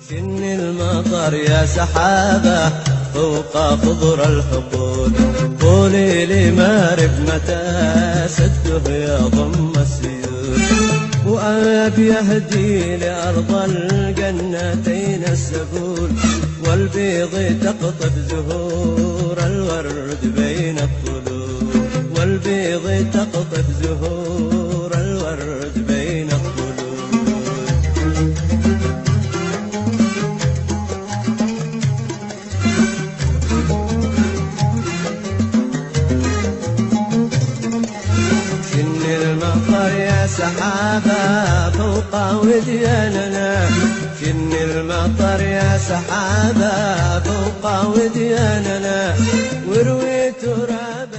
شن المطر يا سحابة فوق خضر الحقول، قولي لي مارب متى سده يضم السيول، وأب يهدي لأرض الجنتين السبول، والبيض تقطف زهور الورد بين الطلول، والبيض تقطف زهور الورد بين الطلول. شن المطر يا سحابة فوق ودياننا، شن المطر يا سحابة فوق ودياننا، وروي تراب